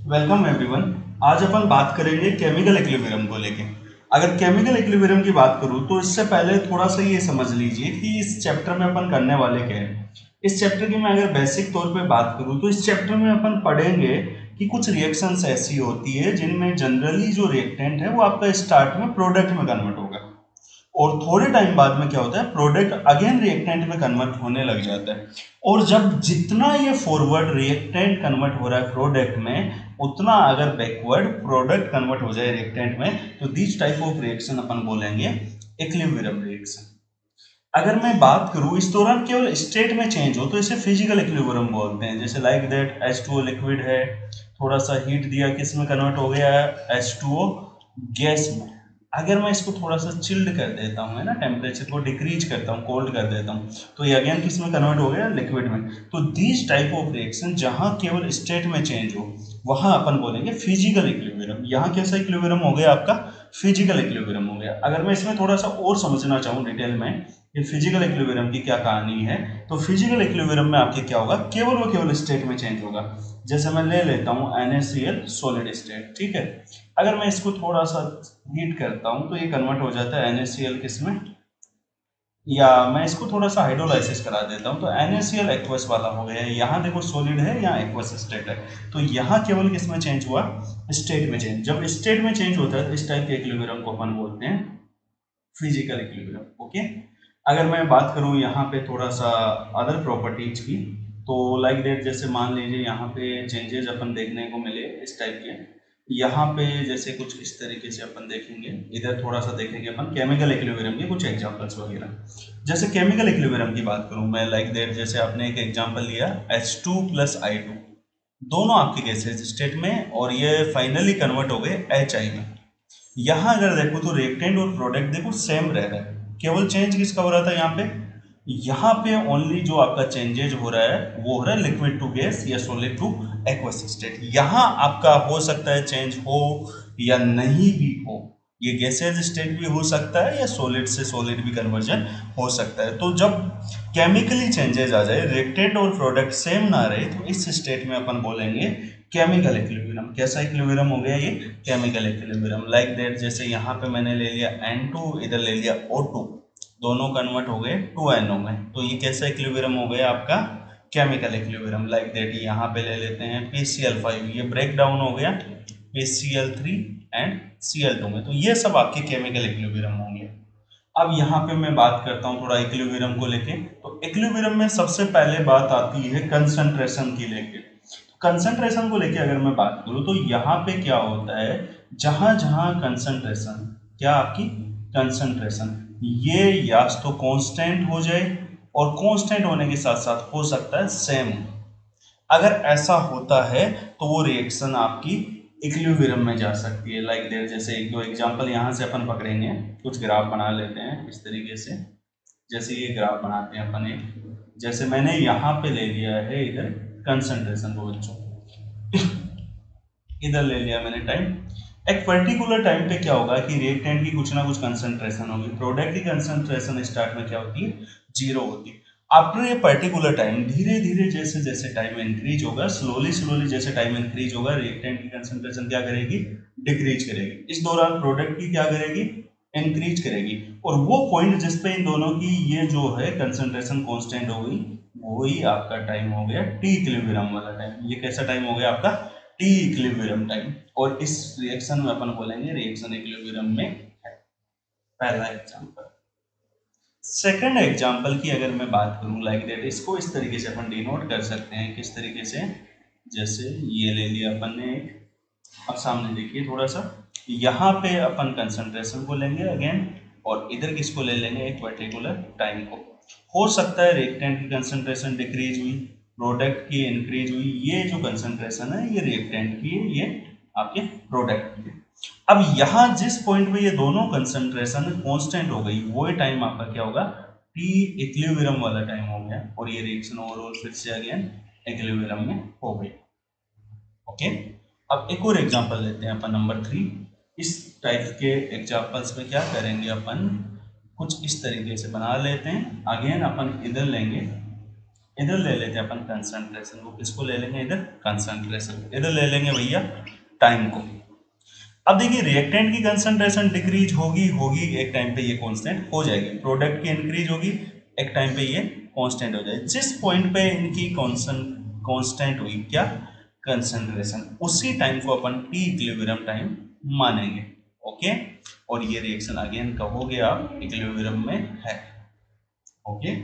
Welcome everyone. आज अपन बात करेंगे केमिकल इक्विलिब्रियम को लेके। अगर केमिकल इक्विलिब्रियम की बात करूं तो इससे पहले थोड़ा सा ये समझ लीजिए कि इस चैप्टर में अपन करने वाले क्या है। इस चैप्टर की मैं अगर बेसिक तौर पे बात करूं तो इस चैप्टर में अपन पढ़ेंगे कि कुछ रिएक्शंस ऐसी होती है जिनमें जनरली जो रिएक्टेंट है वो आपका स्टार्ट में प्रोडक्ट में कन्वर्ट होगा और थोड़े टाइम बाद में क्या होता है, प्रोडक्ट अगेन रिएक्टेंट में कन्वर्ट होने लग जाता है। और जब जितना ये फॉरवर्ड रिएक्टेंट कन्वर्ट हो रहा है प्रोडक्ट में, उतना अगर बैकवर्ड प्रोडक्ट कन्वर्ट हो जाए रिएक्टेंट में, तो दिस टाइप ऑफ रिएक्शन अपन बोलेंगे इक्विलिब्रियम रिएक्शन। अगर मैं बात करूं इस दौरान केवल स्टेट में चेंज हो तो इसे फिजिकल इक्विलिब्रियम बोलते हैं। जैसे लाइक दैट H2O लिक्विड है, थोड़ा सा हीट दिया किस में कन्वर्ट हो गया है, H2O गैस में। अगर मैं इसको थोड़ा सा चिल्ड कर देता हूँ, है ना, टेम्परेचर को डिक्रीज करता हूँ, कोल्ड कर देता हूँ, तो ये अगेन किस में कन्वर्ट हो गया, लिक्विड में। तो दिस टाइप ऑफ रिएक्शन जहाँ केवल स्टेट में चेंज हो वहां अपन बोलेंगे फिजिकल इक्विलिब्रियम। यहाँ कैसा इक्विलिब्रियम हो गया आपका, फिजिकल इक्विलिब्रियम हो गया। अगर मैं इसमें थोड़ा सा और समझना चाहूँ डिटेल में कि फिजिकल इक्विलिब्रियम की क्या कहानी है, तो फिजिकल इक्विलिब्रियम में आपके क्या होगा, केवल वो केवल स्टेट में चेंज होगा। जैसे मैं ले लेता हूँ NaCl सॉलिड स्टेट, ठीक है। अगर मैं इसको थोड़ा सा हीट करता हूँ तो ये कन्वर्ट हो जाता है NaCl किसमें, या मैं इसको थोड़ा सा हाइड्रोलाइसिस करा देता हूँ तो NaCl एक्वस वाला हो गया है। यहाँ देखो सॉलिड है, यहाँ एक्वस स्टेट है, तो यहाँ केवल किसमें चेंज हुआ, स्टेट में चेंज। जब स्टेट में चेंज होता है तो इस टाइप के इक्विलिब्रियम को अपन बोलते हैं फिजिकल इक्विलिब्रियम। ओके। अगर मैं बात करूं यहाँ पे थोड़ा सा अदर प्रॉपर्टीज की, तो लाइक दैट जैसे मान लीजिए यहाँ पे चेंजेस अपन देखने को मिले इस टाइप के। यहाँ पे जैसे कुछ इस तरीके से अपन देखेंगे, इधर थोड़ा सा देखेंगे अपन केमिकल इक्विलिब्रियम के कुछ एग्जांपल्स वगैरह। जैसे केमिकल इक्विलिब्रियम की बात करूं मैं, लाइक दैट जैसे आपने एक एग्जांपल लिया H2 प्लस I2, दोनों आपके गैसेज स्टेट में और ये फाइनली कन्वर्ट हो गए HI में। यहां अगर देखो तो रिएक्टेंट और प्रोडक्ट देखो सेम रह रहा है, केवल चेंज किसका हो रहा था यहाँ पे, यहाँ पे ओनली जो आपका चेंजेज हो रहा है वो हो रहा है लिक्विड टू गैस या सॉलिड टू एक्वस स्टेट। यहाँ आपका हो सकता है चेंज हो या नहीं भी हो, ये गैसेज स्टेट भी हो सकता है या सॉलिड से सॉलिड भी कन्वर्जन हो सकता है। तो जब केमिकली चेंजेस आ जाए, रिएक्टेंट और प्रोडक्ट सेम ना रहे, तो इस स्टेट में अपन बोलेंगे केमिकल इक्विलिब्रियम। कैसा इक्विलिब्रियम हो गया ये, केमिकल इक्विलिब्रियम। लाइक दैट जैसे यहाँ पे मैंने ले लिया N2, इधर ले लिया O2, दोनों कन्वर्ट हो गए 2NO में, तो ये कैसा इक्विलिब्रियम हो गया आपका, केमिकल इक्विलिब्रियम। लाइक दैट यहाँ पे ले लेते हैं PCl5, ये ब्रेक डाउन हो गया PCl3 एंड Cl2 में, तो ये सब आपके केमिकल इक्विलिब्रियम होंगे। अब यहाँ पे मैं बात करता हूँ थोड़ा इक्विलिब्रियम को लेके। तो इक्विलिब्रियम में सबसे पहले बात आती है कंसंट्रेशन की लेके। कंसंट्रेशन को लेके अगर मैं बात करूँ तो यहाँ पे क्या होता है, जहां जहां कंसंट्रेशन, क्या आपकी कंसंट्रेशन, ये या तो कांस्टेंट हो जाए और कांस्टेंट होने के साथ साथ हो सकता है सेम। अगर ऐसा होता है तो वो रिएक्शन आपकी इक्विलिब्रियम में जा सकती है। लाइक देयर जैसे एक दो एग्जांपल यहाँ से अपन पकड़ेंगे, कुछ ग्राफ बना लेते हैं इस तरीके से। जैसे ये ग्राफ बनाते हैं अपन एक, जैसे मैंने यहाँ पे ले लिया है इधर कंसंट्रेशन को बच्चों, इधर ले लिया मैंने टाइम। एक पर्टिकुलर टाइम पे क्या होगा कि रिएक्टेंट की कुछ ना कुछ कंसंट्रेशन होगी, प्रोडक्ट की कंसंट्रेशन स्टार्ट में क्या होती है, जीरो होती है। आफ्टर ये पर्टिकुलर टाइम धीरे धीरे जैसे जैसे टाइम इंक्रीज होगा, स्लोली स्लोली जैसे टाइम इंक्रीज होगा, रिएक्टेंट की कंसंट्रेशन क्या करेगी, डिक्रीज करेगी। इस दौरान प्रोडक्ट की क्या करेगी, इंक्रीज करेगी। और वो पॉइंट जिस पे इन दोनों की ये जो है कंसंट्रेशन कांस्टेंट हो गई, वही आपका टाइम हो गया टी इक्विलिब्रियम वाला टाइम। ये कैसा टाइम हो गया आपका, टी इक्विलिब्रियम टाइम। और इस रिएक्शन में अपन बोलेंगे रिएक्शन इक्विलिब्रियम में है। पहला एग्जांपल। सेकंड एग्जांपल की अगर मैं बात करूं, लाइक दैट इसको इस तरीके से अपन डिनोट कर सकते हैं, किस तरीके से, जैसे ये ले लिया अपन ने एक। अब सामने देखिए थोड़ा सा, यहाँ पे अपन कंसंट्रेशन को लेंगे अगेन, और इधर किसको ले लेंगे, एक पर्टिकुलर टाइम को। हो सकता है रिएक्टेंट की कंसंट्रेशन डिक्रीज हुई, प्रोडक्ट की इंक्रीज हुई। ये जो कंसंट्रेशन है ये रिएक्टेंट की है, ये आपके प्रोडक्ट की है। अब यहाँ जिस पॉइंट पे ये दोनों कंसंट्रेशन कांस्टेंट हो गई, वो टाइम आपका क्या होगा, टी इक्विलिब्रियम वाला टाइम हो गया, और ये रिएक्शन ओवरऑल फिर से अगेन इक्विलिब्रियम में हो गई। ओके। अब एक और एग्जांपल लेते हैं अपन, नंबर 3। इस टाइप के एग्जांपल्स पे क्या करेंगे अपन, कुछ इस तरीके से बना लेते हैं। अगेन अपन इधर लेंगे इधर ले लेते हैं अपन कंसंट्रेशन को, किसको ले लेंगे इधर, कंसंट्रेशन, इधर ले लेंगे भैया टाइम को। अब देखिए रिएक्टेंट की कंसंट्रेशन डिक्रीज होगी होगी एक टाइम पे ये कांस्टेंट हो जाएगी, प्रोडक्ट की इंक्रीज होगी एक टाइम पे ये कांस्टेंट हो जाएगी। जिस पॉइंट पे इनकी कांस्टेंट हुई क्या, कंसंट्रेशन, उसी टाइम को अपन टी इक्विलिब्रियम टाइम मानेंगे। ओके, और ये रिएक्शन अगेन कहोगे आप इक्विलिब्रियम में है। ओके,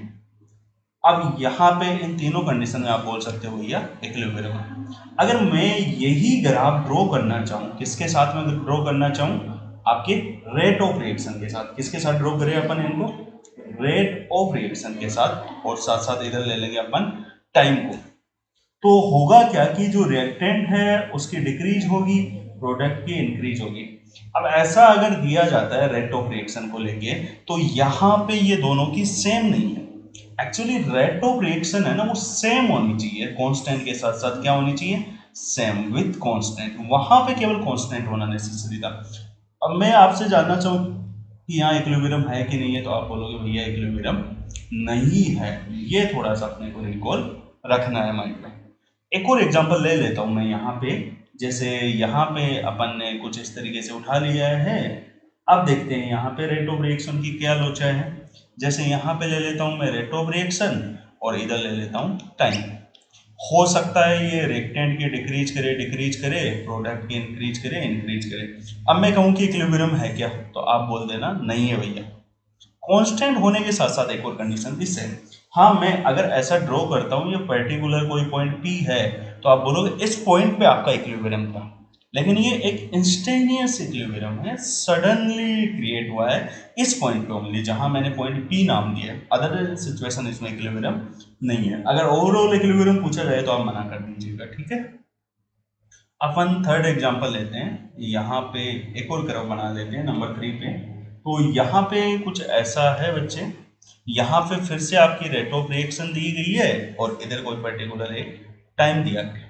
अब यहाँ पे इन तीनों कंडीशन में आप बोल सकते हो भैया इक्विलिब्रियम। अगर मैं यही ग्राफ ड्रॉ करना चाहूँ, किसके साथ में ड्रॉ करना चाहूँ, आपके रेट ऑफ रिएक्शन के साथ, किसके साथ ड्रॉ करें अपन इनको, रेट ऑफ रिएक्शन के साथ, और साथ साथ इधर ले लेंगे अपन टाइम को। तो होगा क्या कि जो रिएक्टेंट है उसकी डिक्रीज होगी, प्रोडक्ट की इंक्रीज होगी। अब ऐसा अगर दिया जाता है रेट ऑफ रिएक्शन को लेके, तो यहाँ पे ये दोनों की सेम नहीं है। एक्चुअली रेट ऑफ रिएक्शन है ना वो सेम होनी चाहिए, कांस्टेंट के साथ साथ क्या होनी चाहिए, सेम विथ कांस्टेंट। वहां पे केवल कांस्टेंट होना नेसेसरी था। अब मैं आपसे जानना चाहूँ कि यहाँ इक्विलिब्रियम है कि नहीं है, तो आप बोलोगे भैया इक्विलिब्रियम नहीं है। ये थोड़ा सा अपने को रिकॉल रखना है माइंड में। एक और एग्जांपल ले लेता हूँ मैं यहाँ पे, जैसे यहाँ पे अपन ने कुछ इस तरीके से उठा लिया है। अब देखते हैं यहाँ पे रेट ऑफ रिएक्शन की क्या लोचा है। जैसे यहाँ पे ले लेता हूँ मैं रेट ऑफ रिएक्शन, और इधर ले लेता हूँ टाइम। हो सकता है ये रिएक्टेंट की डिक्रीज करे, प्रोडक्ट की इंक्रीज करे। अब मैं कहूँ कि इक्विलिब्रियम है क्या, तो आप बोल देना नहीं है भैया। कांस्टेंट होने के साथ साथ एक और कंडीशन भी सेम। हाँ, मैं अगर ऐसा ड्रॉ करता हूँ ये पर्टिकुलर कोई पॉइंट P है, तो आप बोलोगे इस पॉइंट पे आपका इक्विलिब्रियम था, लेकिन ये एक इंस्टेंटेनियस इक्विलिब्रियम है, सडनली क्रिएट हुआ है इस पॉइंट पे ओनली, जहां मैंने पॉइंट P नाम दिया है। अदर सिचुएशन इसमें इक्विलिब्रियम नहीं है। अगर ओवरऑल इक्विलिब्रियम पूछा जाए तो आप मना कर दीजिएगा, ठीक है। अपन थर्ड एग्जांपल लेते हैं, यहाँ पे एक और कर्व बना लेते हैं नंबर 3 पे। तो यहाँ पे कुछ ऐसा है बच्चे, यहाँ पे फिर से आपकी रेट ऑफ रिएक्शन दी गई है और इधर कोई पर्टिकुलर एक टाइम दिया गया।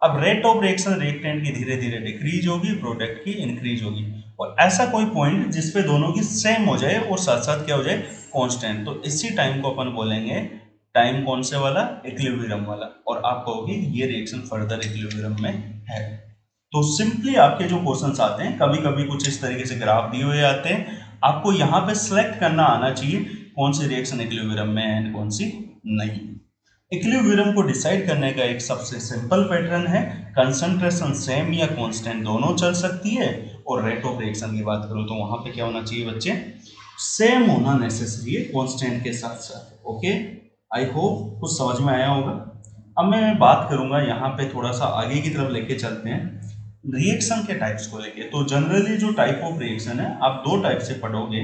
अब रेट ऑफ रिएक्शन रिएक्टेंट की धीरे धीरे डिक्रीज होगी, प्रोडक्ट की इंक्रीज होगी, और ऐसा कोई पॉइंट जिसपे दोनों की सेम हो जाए और साथ साथ क्या हो जाए, कांस्टेंट। तो इसी टाइम को अपन बोलेंगे टाइम कौन से वाला, इक्विलिब्रियम वाला। और आप कहोगे ये रिएक्शन फर्दर इक्विलिब्रियम में है। तो सिंपली आपके जो क्वेश्चंस आते हैं कभी कभी कुछ इस तरीके से ग्राफ दिए हुए आते हैं, आपको यहाँ पे सिलेक्ट करना आना चाहिए कौन सी रिएक्शन इक्विलिब्रियम में है कौन सी नहीं। इक्विलिब्रियम को डिसाइड करने का एक सबसे सिंपल पैटर्न है, कंसंट्रेशन सेम या कांस्टेंट दोनों चल सकती है, और रेट ऑफ रिएक्शन की बात करूं तो वहां पे क्या होना चाहिए बच्चे, सेम होना नेसेसरी है कांस्टेंट के साथ साथ। ओके, आई होप कुछ समझ में आया होगा। अब मैं बात करूंगा यहाँ पे थोड़ा सा आगे की तरफ लेके चलते हैं रिएक्शन के टाइप्स को लेके। तो जनरली जो टाइप ऑफ रिएक्शन है आप दो टाइप से पढ़ोगे।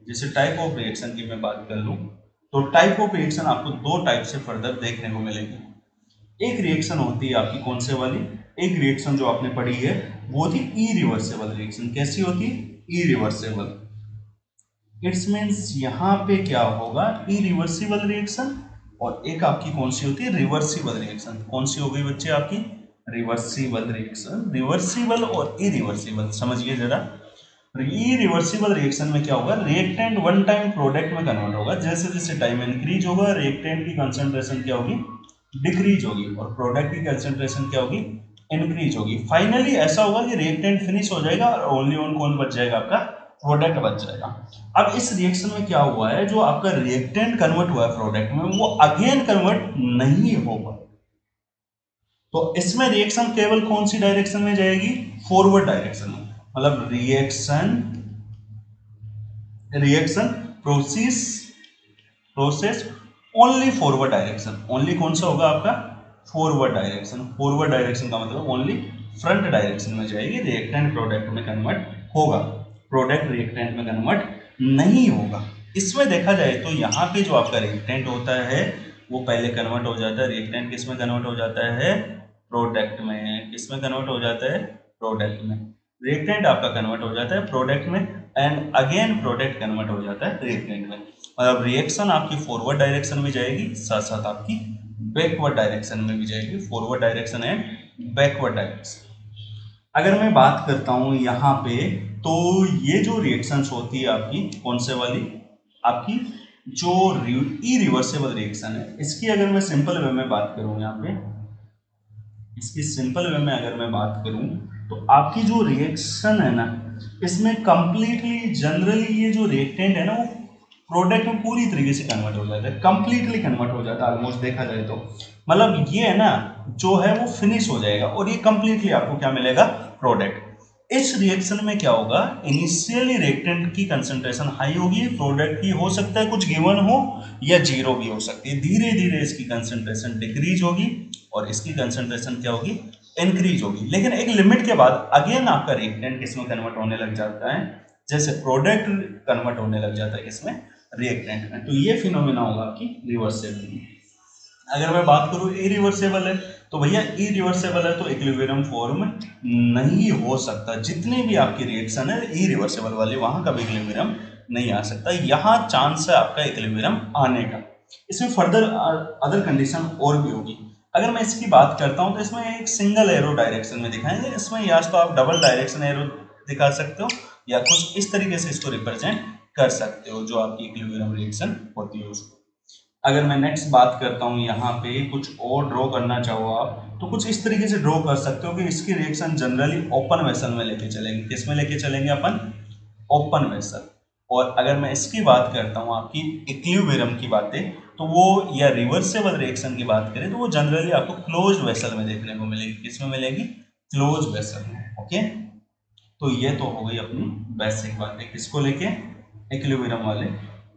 जैसे टाइप ऑफ रिएक्शन की मैं बात कर लूँ तो टाइप ऑफ रिएक्शन आपको दो टाइप से फर्दर देखने को मिलेगी। एक रिएक्शन होती है आपकी कौन से वाली, एक रिएक्शन जो आपने पढ़ी है वो थी इरिवर्सिबल रिएक्शन। कैसी होती है, इरिवर्सिबल। इट्स मीन्स यहाँ पे क्या होगा, इरिवर्सिबल रिएक्शन, और एक आपकी कौन सी होती है, रिवर्सिबल रिएक्शन। कौन सी हो गई बच्चे आपकी, रिवर्सिबल रिएक्शन। रिवर्सिबल और इरिवर्सिबल समझिए जरा। इरिवर्सिबल रिएक्शन में क्या होगा, रिएक्टेंट वन टाइम प्रोडक्ट में कन्वर्ट होगा। जैसे जैसे टाइम इंक्रीज होगा रिएक्टेंट की कंसंट्रेशन क्या होगी, डिक्रीज होगी, और प्रोडक्ट की कंसंट्रेशन क्या होगी, इंक्रीज होगी। फाइनली ऐसा होगा कि रिएक्टेंट फिनिश हो जाएगा और ओनली ऑन कौन बच जाएगा, आपका प्रोडक्ट बच जाएगा। अब इस रिएक्शन में क्या हुआ है, जो आपका रिएक्टेंट कन्वर्ट हुआ है प्रोडक्ट में वो अगेन कन्वर्ट नहीं होगा। तो इसमें रिएक्शन केवल कौन सी डायरेक्शन में जाएगी, फॉरवर्ड डायरेक्शन में। मतलब reaction process only forward direction. Only कौन सा होगा आपका, फॉरवर्ड डायरेक्शन। फॉरवर्ड डायरेक्शन का मतलब ओनली फ्रंट डायरेक्शन में जाएगी, रिएक्टेंट प्रोडक्ट में कन्वर्ट होगा, प्रोडक्ट रिएक्टेंट में कन्वर्ट नहीं होगा। इसमें देखा जाए तो यहाँ पे जो आपका रिएक्टेंट होता है वो पहले कन्वर्ट हो जाता है, रिएक्टेंट किस में कन्वर्ट हो जाता है, प्रोडक्ट में। किस में कन्वर्ट हो जाता है, प्रोडक्ट में। रिएक्टेंट आपका कन्वर्ट हो जाता है प्रोडक्ट में, एंड अगेन प्रोडक्ट कन्वर्ट हो जाता है रिएक्टेंट में। मतलब रिएक्शन आपकी फॉरवर्ड डायरेक्शन में जाएगी, साथ साथ आपकी बैकवर्ड डायरेक्शन में भी जाएगी, forward direction and backward direction. अगर मैं बात करता हूं यहाँ पे, तो ये जो रिएक्शंस होती है आपकी कौन से वाली, आपकी जो इरिवर्सिबल रिएक्शन है, इसकी अगर मैं सिंपल वे में बात करूं, यहाँ पे इसकी सिंपल वे में अगर मैं बात करूं, तो आपकी जो रिएक्शन है ना, इसमें कंप्लीटली जनरली ये जो रिएक्टेंट है ना, वो प्रोडक्ट में पूरी तरीके से कन्वर्ट हो जाता है, कंप्लीटली कन्वर्ट हो जाता है ऑलमोस्ट देखा जाए तो। मतलब ये है ना, जो है वो फिनिश हो जाएगा और ये कंप्लीटली आपको क्या मिलेगा, प्रोडक्ट। इस रिएक्शन में क्या होगा, इनिशियली रिएक्टेंट की कंसंट्रेशन हाई होगी, प्रोडक्ट की हो सकता है कुछ गिवन हो या जीरो भी हो सकती है, धीरे धीरे इसकी कंसंट्रेशन डिक्रीज होगी और इसकी कंसंट्रेशन क्या होगी, इंक्रीज होगी। लेकिन एक लिमिट के बाद अगेन आपका रिएक्टेंट किसमें कन्वर्ट होने लग जाता है, जैसे प्रोडक्ट कन्वर्ट होने लग जाता है किसमें, रिएक्टेंट में। तो ये फिनोमेना होगा आपकी रिवर्सिबल। अगर मैं बात करूं इरिवर्सिबल है, तो भैया इरिवर्सिबल है तो इक्विलिब्रियम फॉर्म नहीं हो सकता। जितने भी आपकी रिएक्शन है इरिवर्सिबल वाले, वहां का भी इक्विलिब्रियम नहीं आ सकता, यहाँ चांस है आपका इक्विलिब्रियम आने का। इसमें फर्दर अदर कंडीशन और भी होगी। अगर मैं इसकी बात करता हूं तो इसमें एक सिंगल एरो डायरेक्शन में दिखाएंगे, इसमें या तो आप डबल डायरेक्शन एरो दिखा सकते हो या कुछ इस तरीके से इसको रिप्रेजेंट कर सकते हो, जो आपकी इक्विलिब्रियम रिएक्शन होती है उसको। अगर मैं नेक्स्ट बात करता हूँ, यहाँ पे कुछ और ड्रॉ करना चाहो आप, तो कुछ इस तरीके से ड्रॉ कर सकते हो कि इसकी रिएक्शन जनरली ओपन वेसल में लेके चलेंगे। किस में लेके चलेंगे अपन, ओपन वेसल। और अगर मैं इसकी बात करता हूँ आपकी इक्विलिब्रियम की बातें, तो वो या रिवर्सिबल रिएक्शन की बात करें तो वो जनरली आपको क्लोज वेसल में देखने को मिलेगी। किस में मिलेगी, क्लोज वेसल में। ओके, तो ये तो हो गई अपनी बेसिक बातें किसको लेके, इक्विलिब्रियम वाले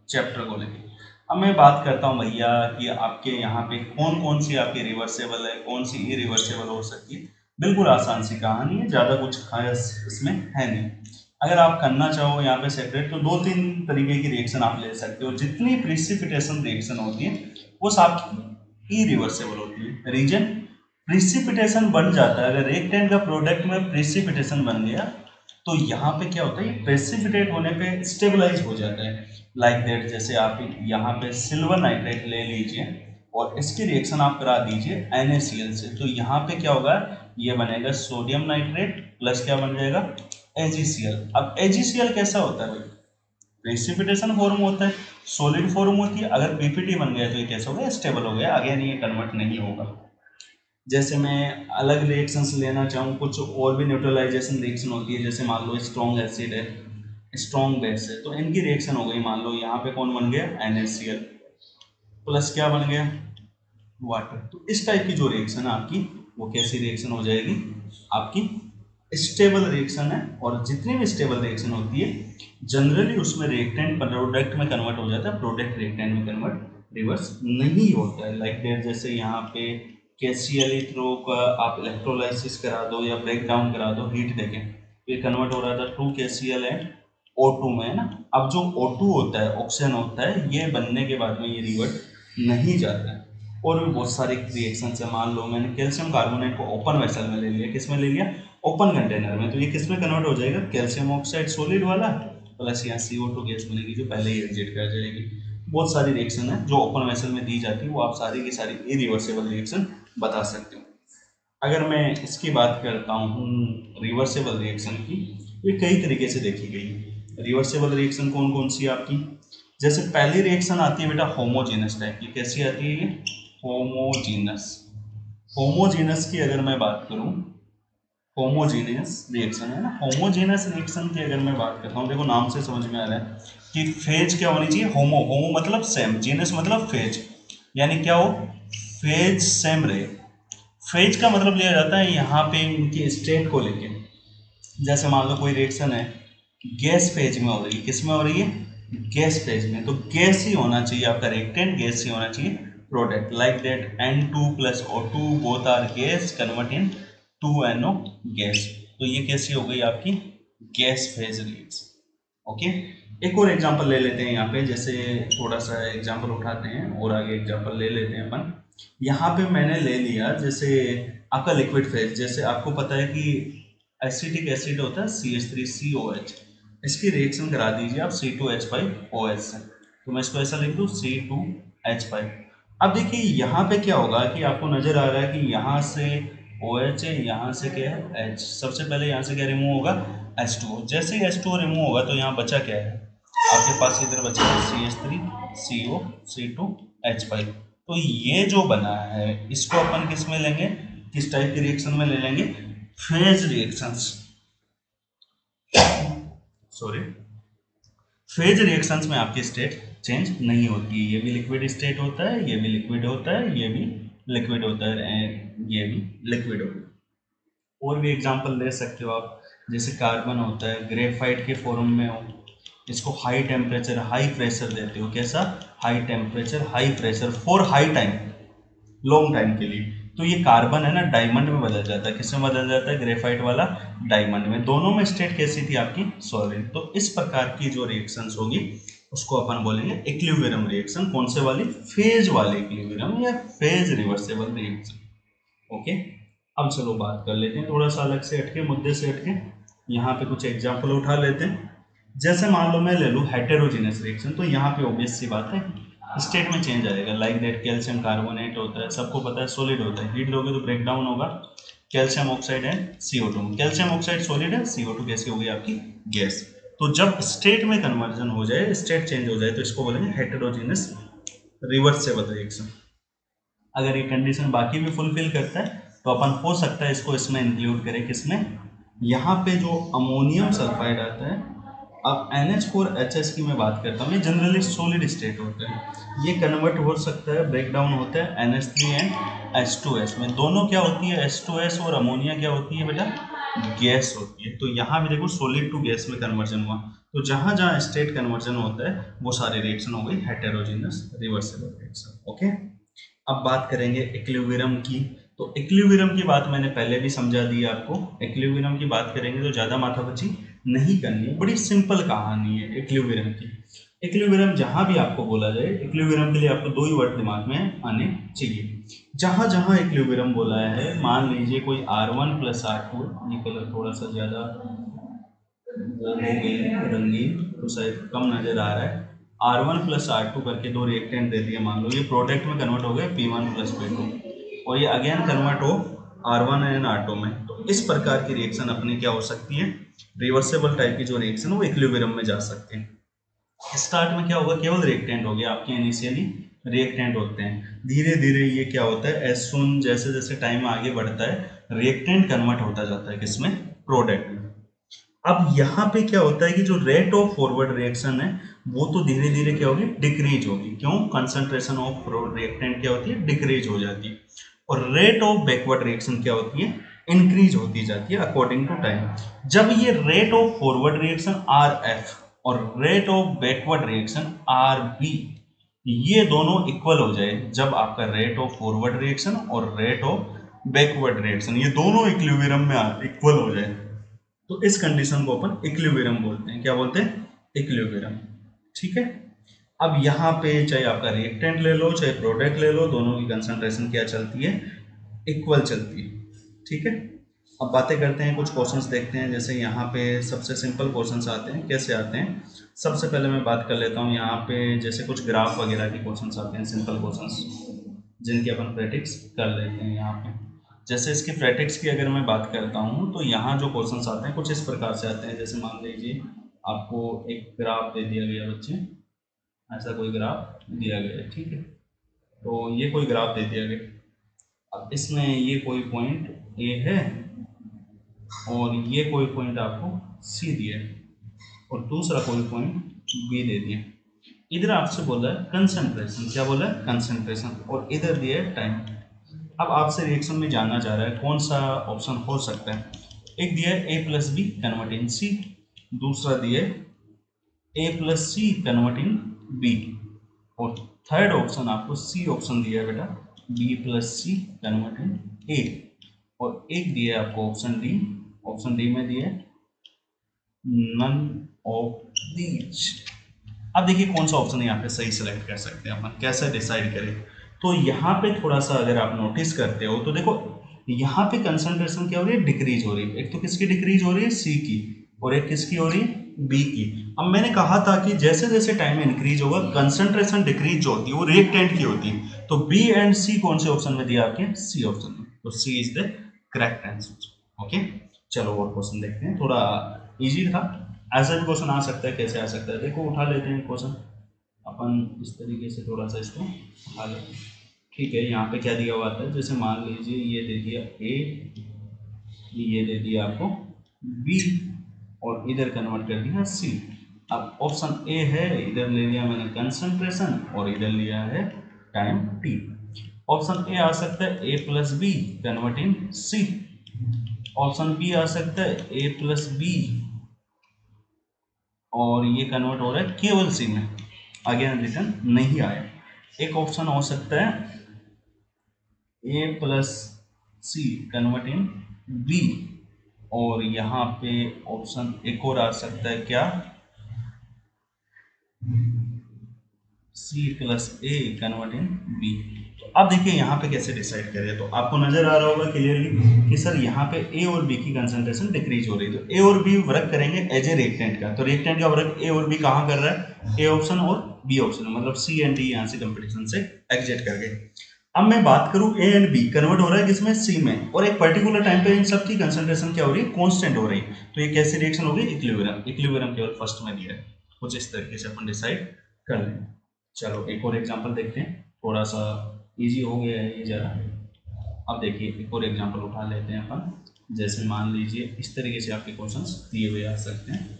चैप्टर को लेके। अब मैं बात करता हूँ भैया कि आपके यहाँ पे कौन कौन सी आपकी रिवर्सेबल है, कौन सी इरिवर्सेबल हो सकती है। बिल्कुल आसान सी कहानी है, ज़्यादा कुछ खास इसमें है नहीं। अगर आप करना चाहो यहाँ पे सेपरेट, तो दो तीन तरीके की रिएक्शन आप ले सकते हो। जितनी प्रिसिपिटेशन रिएक्शन होती है वो आपकी इरिवर्सेबल होती है। रीजन, प्रिसिपिटेशन बन जाता है, अगर रिएक्टेंट का प्रोडक्ट में प्रिसिपिटेशन बन गया तो यहाँ पे क्या होता है, ये प्रेसिपिटेट होने पे स्टेबलाइज हो जाता है लाइक दैट। जैसे आप यहाँ पे सिल्वर नाइट्रेट ले लीजिए और इसकी रिएक्शन आप करा दीजिए NaCl से, तो यहाँ पे क्या होगा, ये बनेगा सोडियम नाइट्रेट प्लस क्या बन जाएगा, AgCl। अब AgCl कैसा होता है भाई, प्रेसिपिटेशन फॉर्म होता है, सॉलिड फॉर्म होती है। अगर पीपीटी बन गया तो ये कैसा हो गया, स्टेबल हो गया, अगेन ये कन्वर्ट नहीं होगा। जैसे मैं अलग रिएक्शंस लेना चाहूँ, कुछ और भी न्यूट्रलाइजेशन रिएक्शन होती है, जैसे मान लो स्ट्रॉन्ग एसिड है, स्ट्रॉन्ग बेस है, तो इनकी रिएक्शन हो गई। मान लो यहाँ पे कौन बन गया, NaCl प्लस क्या बन गया, वाटर। तो इस टाइप की जो रिएक्शन है आपकी, वो कैसी रिएक्शन हो जाएगी, आपकी स्टेबल रिएक्शन है। और जितनी भी स्टेबल रिएक्शन होती है जनरली उसमें रिएक्टेंट प्रोडक्ट में कन्वर्ट हो जाता है, प्रोडक्ट रिएक्टेंट में कन्वर्ट रिवर्स नहीं होता है। लाइक दैट, जैसे यहाँ पे KCl थ्रो का आप इलेक्ट्रोलाइसिस करा दो या ब्रेक डाउन करा दो, हीट देके ये कन्वर्ट हो रहा था 2KCl एंड O2 में, है ना। अब जो O2 होता है, ऑक्सीजन होता है, ये बनने के बाद में ये रिवर्ट नहीं जाता है। और भी बहुत सारी रिएक्शन है, मान लो मैंने कैल्शियम कार्बोनेट को ओपन वेसल में ले लिया, किस में ले लिया, ओपन कंटेनर में, तो ये किस में कन्वर्ट हो जाएगा, कैल्शियम ऑक्साइड सॉलिड वाला प्लस यहाँ CO2 गैस बनेगी जो पहले ही एग्जिट कर जाएगी। बहुत सारी रिएक्शन है जो ओपन वेसल में दी जाती है, वो आप सारी की सारी इरिवर्सिबल रिएक्शन बता सकते हो। अगर मैं इसकी बात करता हूँ रिवर्सिबल रिएक्शन की, ये कई तरीके से देखी गई। रिवर्सिबल रिएक्शन कौन कौन सी आपकी, जैसे पहली रिएक्शन आती है बेटा होमोजेनस टाइप की। कैसी आती है ये, होमोजीनस। होमोजीनस की अगर मैं बात करूं, होमोजीनियस रिएक्शन है ना, होमोजीनस रिएक्शन की अगर मैं बात करता हूं, देखो नाम से समझ में आ रहा है कि फेज क्या होनी चाहिए, होमो, होमो मतलब सेम, जीनस मतलब फेज, यानी क्या हो, फेज सेम रहे। फेज का मतलब लिया जाता है यहाँ पे इनकी स्टेट को लेके। जैसे मान लो कोई रिएक्शन है गैस फेज में हो रही है, किस में हो रही है, गैस फेज में, तो गैस ही होना चाहिए आपका रिएक्टेंट, गैस ही होना चाहिए product. Like that N2 plus O2 both are gas convert in 2NO gas. तो ये कैसी हो गई आपकी गैस फेज रिएक्शन। ओके, एक और एग्जांपल ले लेते हैं यहाँ पे, जैसे थोड़ा सा एग्जांपल उठाते हैं और आगे एग्जांपल ले लेते हैं अपन। यहाँ पे मैंने ले लिया जैसे आपका लिक्विड फेज, जैसे आपको पता है कि एसिटिक एसिड होता है CH3COH, इसकी रिएक्शन करा दीजिए आप C2H5OH से, तो मैं इसको ऐसा लिख दूँ C2H5। अब देखिए यहाँ पे क्या होगा कि आपको नजर आ रहा है कि यहाँ से OH है, यहाँ से क्या है H, सबसे पहले यहाँ से क्या रिमूव होगा, H2O। जैसे ही H2O रिमूव होगा तो यहाँ बचा क्या है, आपके पास इधर बचा है CH3 COC2H5। तो ये जो बना है इसको अपन किस में लेंगे, किस टाइप की रिएक्शन में ले लेंगे, phase reactions, sorry, phase reactions में आपकी स्टेट चेंज नहीं होती है। ये भी लिक्विड स्टेट होता है, ये भी लिक्विड होता है, ये भी लिक्विड होता है एंड ये भी लिक्विड होता है। और भी एग्जांपल ले सकते हो आप, जैसे कार्बन होता है ग्रेफाइट के फॉर्म में हो, इसको हाई टेम्परेचर हाई प्रेशर देते हो, कैसा, high temperature high pressure for high time, long time के लिए, तो ये कार्बन है ना डायमंड में बदल जाता है। किसमें बदल जाता है, ग्रेफाइट वाला डायमंड में। दोनों में स्टेट कैसी थी आपकी, सॉलिड। तो इस प्रकार की जो रिएक्शंस होगी उसको अपन बोलेंगे इक्विलिब्रियम रिएक्शन। कौन से वाली, फेज वाले इक्विलिब्रियम या फेज रिवर्सेबल रिएक्शन। ओके, अब चलो बात कर लेते हैं थोड़ा सा अलग से हटके, मुद्दे से हटके, यहाँ पे कुछ एग्जाम्पल उठा लेते हैं। जैसे मान लो मैं ले लूँ हेटेरोजीनियस रिएक्शन, तो यहाँ पे ऑब्वियस सी बात है स्टेट में चेंज आएगा। लाइक दैट कैल्शियम कार्बोनेट होता है, सबको पता है सॉलिड होता है, हीट दोगे तो ब्रेक डाउन होगा, कैल्शियम ऑक्साइड है CO2, कैल्शियम ऑक्साइड सॉलिड है, CO2 कैसी होगी आपकी गैस। तो जब स्टेट में कन्वर्जन हो जाए, स्टेट चेंज हो जाए, तो इसको बोलेंगे हेटेरोजीनियस रिवर्सेबल रिएक्शन। अगर ये कंडीशन बाकी भी फुलफिल करता है तो अपन हो सकता है इसको इसमें इंक्लूड करें, किसमें, यहाँ पे जो अमोनियम सल्फाइड आता है। अब NH4HS की मैं बात करता हूँ, ये जनरली सॉलिड स्टेट होता है, ये कन्वर्ट हो सकता है, ब्रेक डाउन होता है NH3 एंड H2S में। दोनों क्या होती है, H2S और अमोनिया क्या होती है बेटा, गैस होती है। तो यहाँ भी देखो सॉलिड टू गैस में कन्वर्जन हुआ, तो जहाँ जहाँ स्टेट कन्वर्जन होता है वो सारे रिएक्शन हो गई हेटेरोजीनियस रिवर्सिबल रिएक्शन। ओके, अब बात करेंगे इक्विलिब्रियम की। तो इक्विलिब्रियम की बात मैंने पहले भी समझा दी आपको। इक्विलिब्रियम की बात करेंगे तो ज़्यादा माथापच्ची नहीं करनी है, बड़ी सिंपल कहानी है इक्विलिब्रियम की। इक्विलिब्रियम जहाँ भी आपको बोला जाए, इक्विलिब्रियम के लिए आपको दो ही वर्ड दिमाग में आने चाहिए। जहाँ जहाँ इक्विलिब्रियम बोला है, मान लीजिए कोई R1 + R2, ये कलर थोड़ा सा ज़्यादा वो हो गए रंगीन तो शायद कम नज़र आ रहा है। R1 + R2 करके दो रिएक्टेंट दे दिए, मान लो ये प्रोडक्ट में कन्वर्ट हो गया P1 + P2, और ये अगेन कन्वर्ट हो R1 एंड R2 में। तो इस प्रकार की रिएक्शन अपनी क्या हो सकती है, रिवर्सेबल टाइप की जो रिएक्शन वो इक्विलिब्रियम में जा सकती है। स्टार्ट में क्या होगा, केवल रिएक्टेंट हो गया आपके, इनिशियली रिएक्टेंट होते हैं, धीरे धीरे ये क्या होता है, एज सुन जैसे जैसे टाइम आगे बढ़ता है रिएक्टेंट कन्वर्ट होता जाता है, किसमें, प्रोडक्ट में। अब यहाँ पे क्या होता है कि जो रेट ऑफ फॉरवर्ड रिएक्शन है वो तो धीरे धीरे क्या होगी, डिक्रीज होगी। क्यों, कंसंट्रेशन ऑफ रिएक्टेंट क्या होती है, डिक्रीज हो जाती है। और रेट ऑफ बैकवर्ड रिएक्शन क्या होती है, इंक्रीज होती जाती है अकॉर्डिंग टू टाइम। जब ये rate of forward reaction RF और rate of backward reaction RB ये दोनों इक्वल हो जाए, जब आपका रेट ऑफ फॉरवर्ड रिएक्शन और रेट ऑफ बैकवर्ड रिएक्शन ये दोनों इक्विलिब्रियम में इक्वल हो जाए, तो इस कंडीशन को अपन इक्विलिब्रियम बोलते हैं। क्या बोलते हैं, इक्विलिब्रियम। ठीक है, अब यहाँ पे चाहे आपका रिएक्टेंट ले लो चाहे प्रोडक्ट ले लो, दोनों की कंसंट्रेशन क्या चलती है, इक्वल चलती है। ठीक है, अब बातें करते हैं, कुछ क्वेश्चंस देखते हैं। जैसे यहाँ पे सबसे सिंपल क्वेश्चंस आते हैं, कैसे आते हैं, सबसे पहले मैं बात कर लेता हूँ यहाँ पे, जैसे कुछ ग्राफ वगैरह के क्वेश्चंस आते हैं, सिंपल क्वेश्चंस जिनकी अपन प्रैक्टिस कर लेते हैं यहाँ पे। जैसे इसकी प्रैक्टिस की अगर मैं बात करता हूँ तो यहाँ जो क्वेश्चंस आते हैं कुछ इस प्रकार से आते हैं। जैसे मान लीजिए आपको एक ग्राफ दे दिया गया बच्चे, ऐसा कोई ग्राफ दिया गया है, ठीक है, तो ये कोई ग्राफ दे दिया गया। अब इसमें ये कोई पॉइंट A है और ये कोई पॉइंट आपको C दिया है और दूसरा कोई पॉइंट B दे दिया। इधर आपसे बोला है कंसंट्रेशन, क्या बोला है, कंसंट्रेशन, और इधर दिया है टाइम। अब आपसे रिएक्शन में जानना चाह रहा है कौन सा ऑप्शन हो सकता है। एक दिया है A+B कन्वर्टिंग C, दूसरा दिया है A+C कन्वर्टिंग B, और थर्ड ऑप्शन आपको C ऑप्शन दिया है बेटा B+C कन्वर्टिंग A, और एक दिया है आपको ऑप्शन D, ऑप्शन डी में दिया है नन ऑफ दीज। अब देखिए कौन सा ऑप्शन यहाँ पे सही सेलेक्ट कर सकते हैं अपन, कैसे डिसाइड करें। तो यहाँ पे थोड़ा सा अगर आप नोटिस करते हो तो देखो यहाँ पे कंसंट्रेशन क्या हो रही है, डिक्रीज हो रही है। एक तो किसकी डिक्रीज हो रही है, सी की, और एक किसकी हो रही है, बी की। अब मैंने कहा था कि जैसे जैसे टाइम इंक्रीज होगा कंसंट्रेशन डिक्रीज जो होती है वो रिएक्टेंट की होती है। तो बी एंड सी कौन से ऑप्शन में दिया आपके, सी ऑप्शन में, तो C is the correct answer. Okay, चलो और क्वेश्चन देखते हैं, थोड़ा इजी था, ऐसा भी क्वेश्चन आ सकता है, कैसे आ सकता है देखो, उठा लेते हैं क्वेश्चन। अपन इस तरीके से थोड़ा सा इसको उठा लेते हैं। ठीक है, यहाँ पे क्या दिया हुआ था, जैसे मान लीजिए ये दे दिया ए, ये दे दिया आपको बी, और इधर कन्वर्ट कर दिया सी। अब ऑप्शन ए है, इधर ले लिया मैंने कंसंट्रेशन और इधर लिया है टाइम टी। ऑप्शन ए आ सकता है A plus B convert in C. Option B आ सकता है ए प्लस बी और ये कन्वर्ट हो रहा है केवल सी में, आगे रिटर्न नहीं आया। एक ऑप्शन हो सकता है A plus C convert in B, और यहाँ पे ऑप्शन एक और आ सकता है क्या, C plus A convert in B. तो अब देखिए यहाँ पे कैसे डिसाइड करें, तो आपको नजर आ रहा होगा क्लियरली कि सर यहाँ पे ए और बी की कंसंट्रेशन डिक्रीज हो रही है, तो ए और बी वर्क करेंगे एज ए रिएक्टेंट का। तो रिएक्टेंट का वर्क ए और बी कहाँ कर रहा है, ए ऑप्शन और बी ऑप्शन, मतलब सी एंड डी यहाँ से कंपटीशन से एग्जिट कर गए। अब मैं बात करूं ए एंड बी कन्वर्ट हो रहा है किसमें, सी में, और एक पर्टिकुलर टाइम पे इन सब की कंसंट्रेशन क्या हो रही है, कांस्टेंट हो रही है। तो ये कैसी रिएक्शन होगी, इक्विलिब्रियम। इक्विलिब्रियम केवल फर्स्ट में दिया है, कुछ इस तरीके से अपन डिसाइड कर लेंगे। चलो एक और एग्जांपल देखते हैं, थोड़ा सा इजी हो गया है ये जरा। अब देखिए एक और एग्जांपल उठा लेते हैं अपन, जैसे मान लीजिए इस तरीके से आपके क्वेश्चंस दिए हुए आ सकते हैं।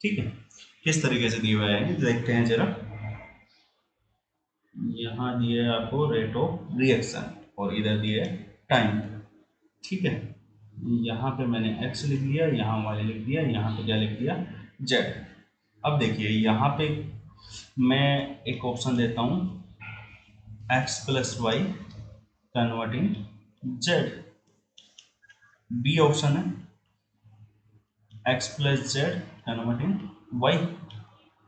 ठीक है, किस तरीके से दिए हुए हैं देखते हैं जरा। यहाँ दिया है आपको रेट ऑफ रिएक्शन और इधर दिया है टाइम। ठीक है, यहाँ पे मैंने x लिख दिया, यहाँ y लिख दिया, यहाँ पे क्या लिख दिया, z। अब देखिए यहाँ पे मैं एक ऑप्शन देता हूँ x plus Y converting z, B option है x plus Z converting y,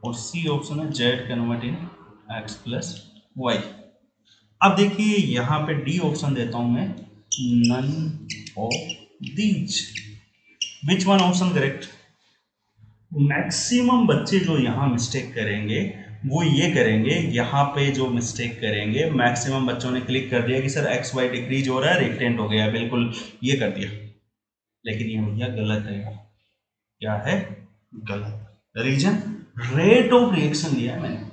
और सी ऑप्शन है z converting x plus Y. अब देखिए यहाँ पे डी ऑप्शन देता हूं मैं, none of these. Which one option correct. Maximum बच्चे जो यहाँ मिस्टेक करेंगे वो ये करेंगे, यहाँ पे जो मिस्टेक करेंगे मैक्सिमम बच्चों ने क्लिक कर दिया कि सर एक्स वाई डिक्रीज हो रहा है, रिएक्टेंट हो गया, बिल्कुल ये कर दिया, लेकिन ये भैया गलत है। क्या है, गलत। रीजन, रेट ऑफ रिएक्शन लिया है मैंने,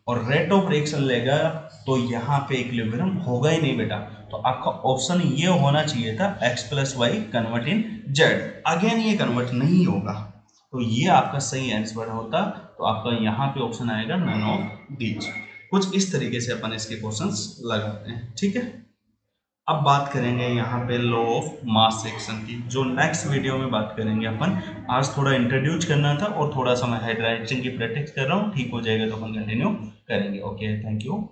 और रेट ऑफ रिएक्शन लेगा तो यहाँ पे इक्विलिब्रियम होगा ही नहीं बेटा। तो आपका ऑप्शन ये होना चाहिए था x plus Y convert in Z. Again ये कन्वर्ट नहीं होगा, तो ये आपका सही आंसर होता। तो आपका यहाँ पे ऑप्शन आएगा नन ऑफ दीज। कुछ इस तरीके से अपन इसके क्वेश्चंस लगाते हैं। ठीक है, अब बात करेंगे यहाँ पे लॉ ऑफ मास सेक्शन की, जो नेक्स्ट वीडियो में बात करेंगे अपन। आज थोड़ा इंट्रोड्यूस करना था और थोड़ा सा मैं हेड राइटिंग की प्रैक्टिस कर रहा हूँ, ठीक हो जाएगा तो अपन कंटिन्यू करेंगे। Okay, thank you.